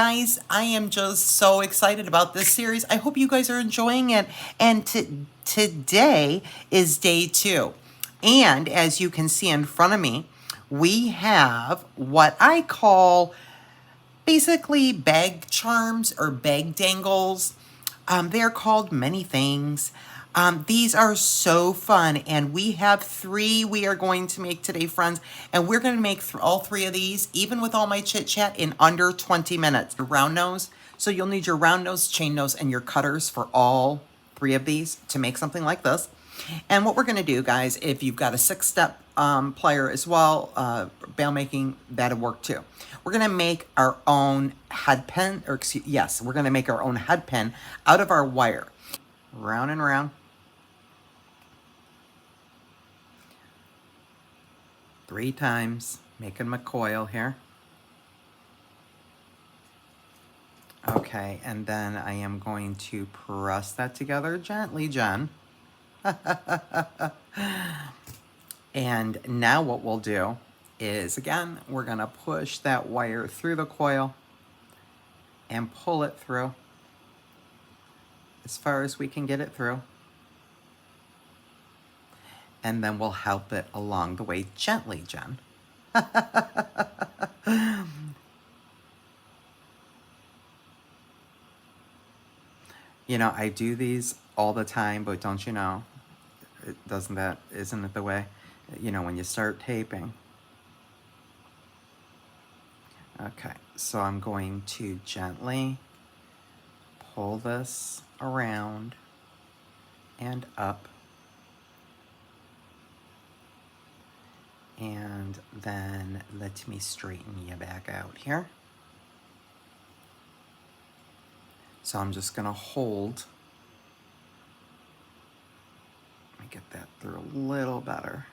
Guys, I am just so excited about this series. I hope you guys are enjoying it. And today is day 2. And as you can see in front of me, we have what I call basically bag charms or bag dangles. They're called many things. These are so fun, and we have 3 we are going to make today, friends, and we're going to make all 3 of these, even with all my chit-chat, in under 20 minutes. Your round nose, so you'll need your round nose, chain nose, and your cutters for all 3 of these to make something like this. And what we're going to do, guys, if you've got a 6-step plier as well, bail making, that'll work too. We're going to make our own head pin, or we're going to make our own head pin out of our wire. Round and round. 3 times, making my coil here. Okay, and then I am going to press that together gently, Jen. And now what we'll do is, again, we're going to push that wire through the coil and pull it through as far as we can get it through. And then we'll help it along the way gently, Jen. You know, I do these all the time, but don't you know, isn't it the way, you know, when you start taping? Okay, so I'm going to gently pull this around and up. And then let me straighten you back out here. So I'm just gonna hold. Let me get that through a little better.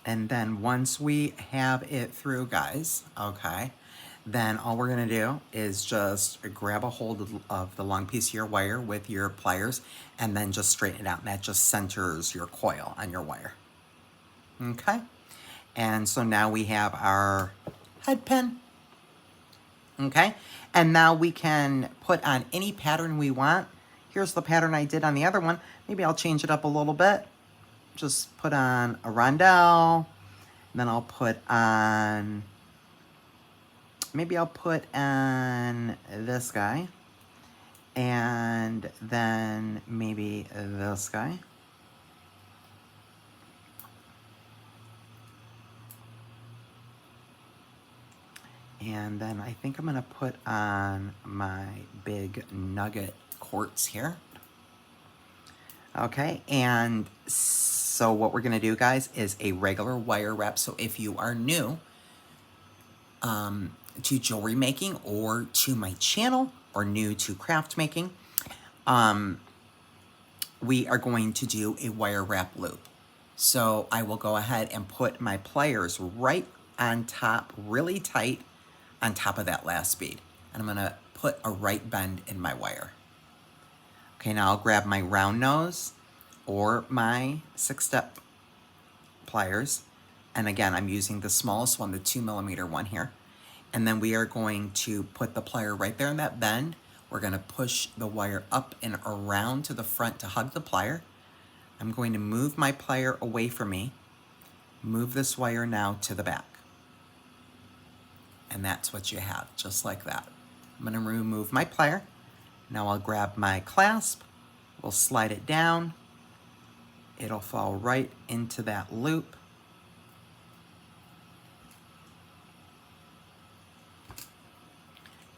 And then once we have it through, guys, okay, then all we're gonna do is just grab a hold of the long piece of your wire with your pliers and then just straighten it out. And that just centers your coil on your wire. Okay, and so now we have our head pin. Okay, and now we can put on any pattern we want. Here's the pattern I did on the other one. Maybe I'll change it up a little bit. Just put on a rondelle, then I'll put on, maybe I'll put on this guy, and then maybe this guy. And then I think I'm gonna put on my big nugget quartz here. Okay, and so what we're gonna do, guys, is a regular wire wrap. So if you are new to jewelry making or to my channel or new to craft making, we are going to do a wire wrap loop. So I will go ahead and put my pliers right on top, really tight on top of that last bead. And I'm gonna put a right bend in my wire. Okay, now I'll grab my round nose or my 6-step pliers. And again, I'm using the smallest one, the 2mm one here. And then we are going to put the plier right there in that bend. We're gonna push the wire up and around to the front to hug the plier. I'm going to move my plier away from me, move this wire now to the back. And that's what you have, just like that. I'm gonna remove my plier. Now I'll grab my clasp, we'll slide it down. It'll fall right into that loop.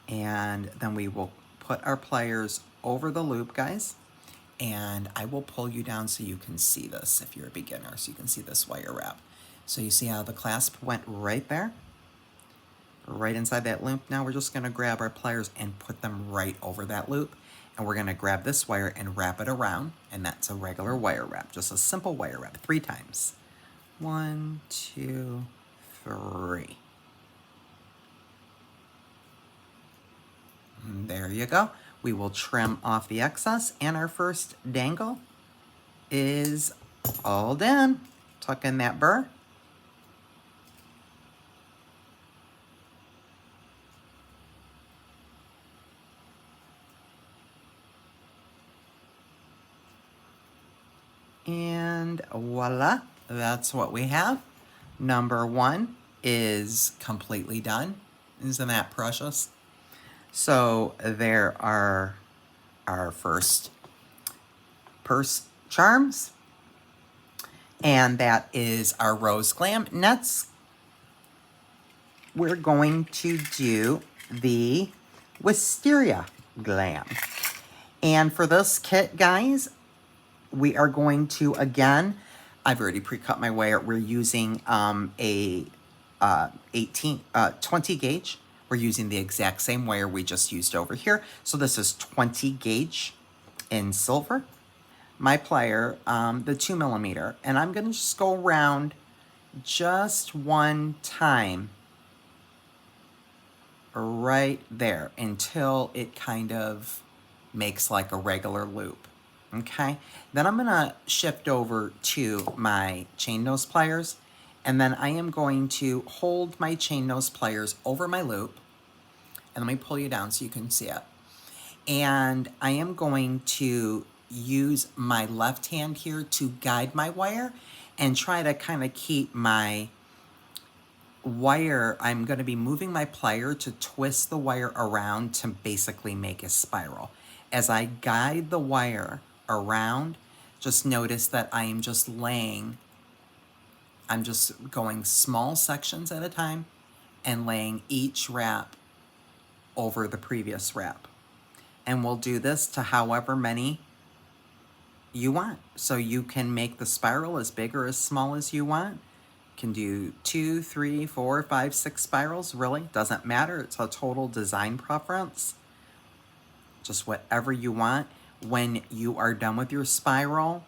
And then we will put our pliers over the loop, guys. And I will pull you down so you can see this if you're a beginner, so you can see this wire wrap. So you see how the clasp went right there? Right inside that loop. Now we're just gonna grab our pliers and put them right over that loop. And we're gonna grab this wire and wrap it around, and that's a regular wire wrap, just a simple wire wrap, 3 times. 1, 2, 3. And there you go. We will trim off the excess, and our first dangle is all done. Tuck in that burr. And voila, that's what we have. Number one is completely done. Isn't that precious? So there are our first purse charms. And that is our rose glam. Next, we're going to do the wisteria glam. And for this kit, guys, we are going to, again, I've already pre-cut my wire. We're using a 20 gauge. We're using the exact same wire we just used over here. So this is 20 gauge in silver. My plier, the 2mm, and I'm gonna just go around just one time right there until it kind of makes like a regular loop. Okay, then I'm gonna shift over to my chain nose pliers, and then I am going to hold my chain nose pliers over my loop, and let me pull you down so you can see it. And I am going to use my left hand here to guide my wire and try to kind of keep my wire. I'm going to be moving my plier to twist the wire around to basically make a spiral. As I guide the wire around, just notice that I am just laying, I'm just going small sections at a time and laying each wrap over the previous wrap. And we'll do this to however many you want. So you can make the spiral as big or as small as you want. You can do 2, 3, 4, 5, 6 spirals, really. Doesn't matter. It's a total design preference. Just whatever you want. When you are done with your spiral,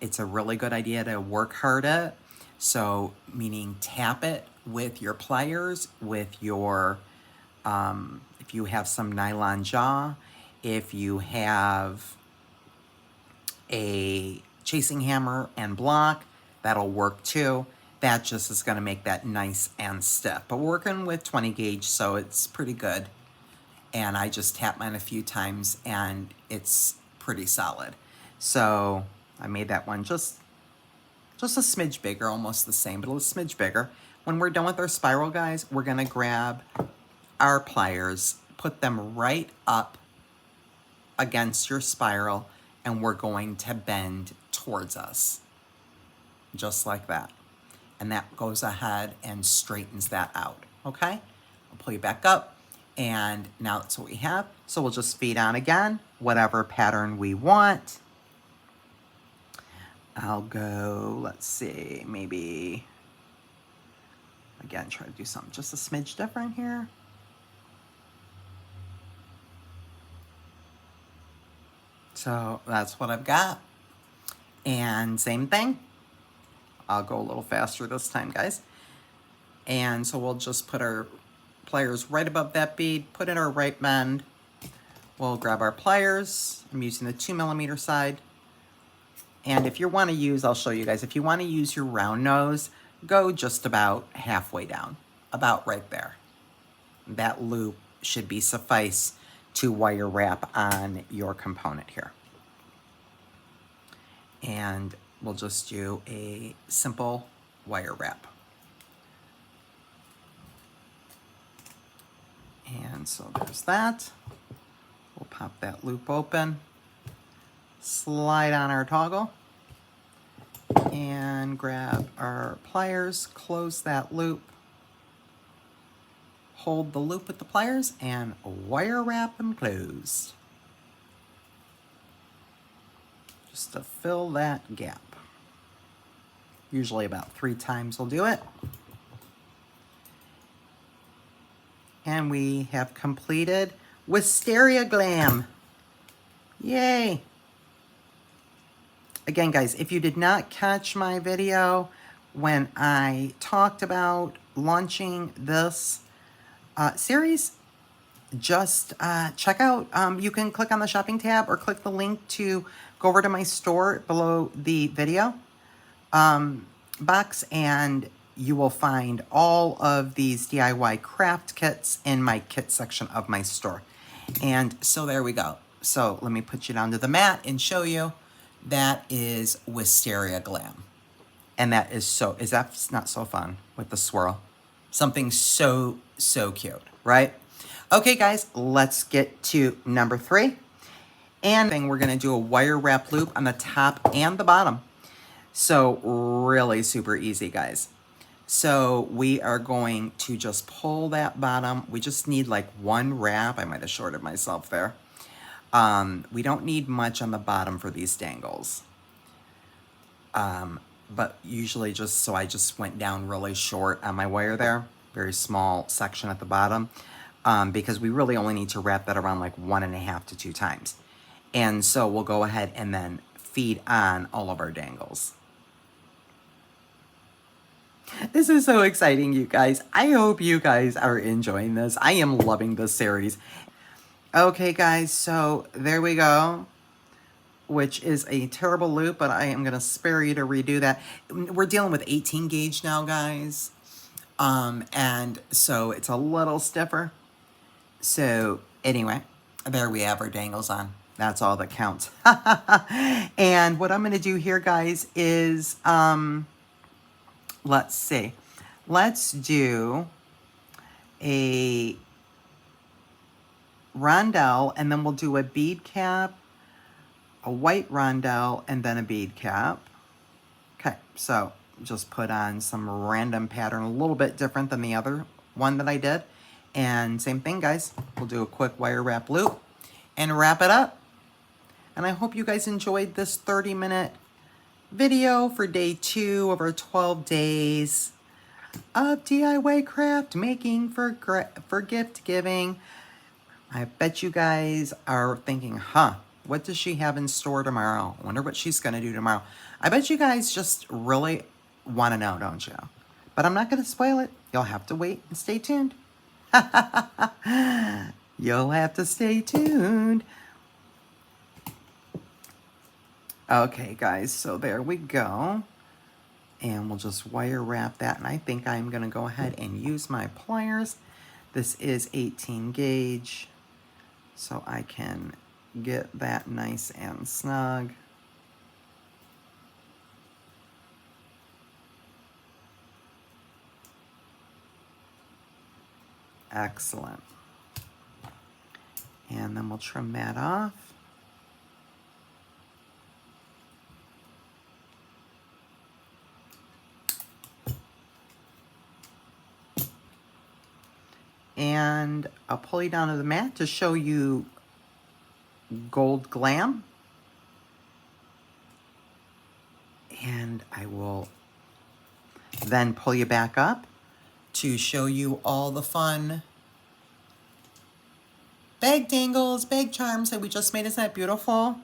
it's a really good idea to work hard at. So, meaning tap it with your pliers, with your, if you have some nylon jaw, if you have a chasing hammer and block, that'll work too. That just is gonna make that nice and stiff. But we're working with 20 gauge, so it's pretty good. And I just tap mine a few times and it's pretty solid. So I made that one just a smidge bigger, almost the same, but a smidge bigger. When we're done with our spiral, guys, we're gonna grab our pliers, put them right up against your spiral, and we're going to bend towards us, just like that. And that goes ahead and straightens that out, okay? I'll pull you back up, and now that's what we have. So we'll just feed on again, whatever pattern we want. I'll go, let's see, maybe, again, try to do something just a smidge different here. So that's what I've got. And same thing. I'll go a little faster this time, guys. And so we'll just put our pliers right above that bead, put in our right bend. We'll grab our pliers. I'm using the 2mm side. And if you want to use, I'll show you guys, if you want to use your round nose, go just about halfway down, about right there. That loop should be suffice to wire wrap on your component here. And we'll just do a simple wire wrap. And so there's that. We'll pop that loop open, slide on our toggle, and grab our pliers, close that loop, hold the loop with the pliers, and wire wrap them closed. Just to fill that gap. Usually about 3 times we'll do it. And we have completed Wisteria Glam. Yay! Again, guys, if you did not catch my video when I talked about launching this series, just check out, you can click on the shopping tab or click the link to go over to my store below the video box, and you will find all of these DIY craft kits in my kit section of my store. And so there we go. So let me put you down to the mat and show you. That is Wisteria Glam. And that is that's not so fun with the swirl? Something so cute, right? Okay, guys, let's get to number 3. And we're gonna do a wire wrap loop on the top and the bottom. So really super easy, guys. So we are going to just pull that bottom. We just need like one wrap. I might have shorted myself there. We don't need much on the bottom for these dangles. But usually I just went down really short on my wire there. Very small section at the bottom. Because we really only need to wrap that around like 1.5 to 2 times. And so we'll go ahead and then feed on all of our dangles. This is so exciting, you guys. I hope you guys are enjoying this. I am loving this series. Okay, guys, so there we go, which is a terrible loop, but I am going to spare you to redo that. We're dealing with 18 gauge now, guys. And so it's a little stiffer. So anyway, there we have our dangles on. That's all that counts. And what I'm going to do here, guys, is, let's see. Let's do a rondelle, and then we'll do a bead cap, a white rondelle, and then a bead cap. Okay, so just put on some random pattern, a little bit different than the other one that I did. And same thing, guys. We'll do a quick wire wrap loop and wrap it up. And I hope you guys enjoyed this 30-minute video for day 2 of our 12 days of DIY craft making for gift giving. I bet you guys are thinking, what does she have in store tomorrow? I wonder what she's going to do tomorrow. I bet you guys just really want to know, don't you? But I'm not going to spoil it. You'll have to wait and stay tuned. You'll have to stay tuned. Okay, guys, so there we go. And we'll just wire wrap that. And I think I'm going to go ahead and use my pliers. This is 18 gauge, so I can get that nice and snug. Excellent. And then we'll trim that off. And I'll pull you down to the mat to show you gold glam. And I will then pull you back up to show you all the fun bag dangles, bag charms that we just made. Isn't that beautiful?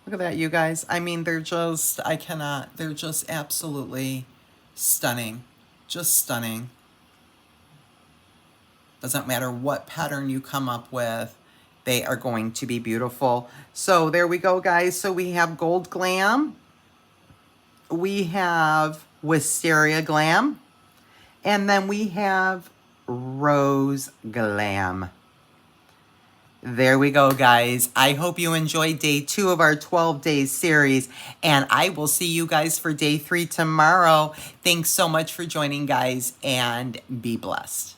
Look at that, you guys. I mean, they're just, they're just absolutely stunning. Just stunning. Doesn't matter what pattern you come up with, they are going to be beautiful. So there we go, guys. So we have gold glam. We have wisteria glam. And then we have rose glam. There we go, guys. I hope you enjoyed day 2 of our 12 days series, and I will see you guys for day 3 tomorrow. Thanks so much for joining, guys, and be blessed.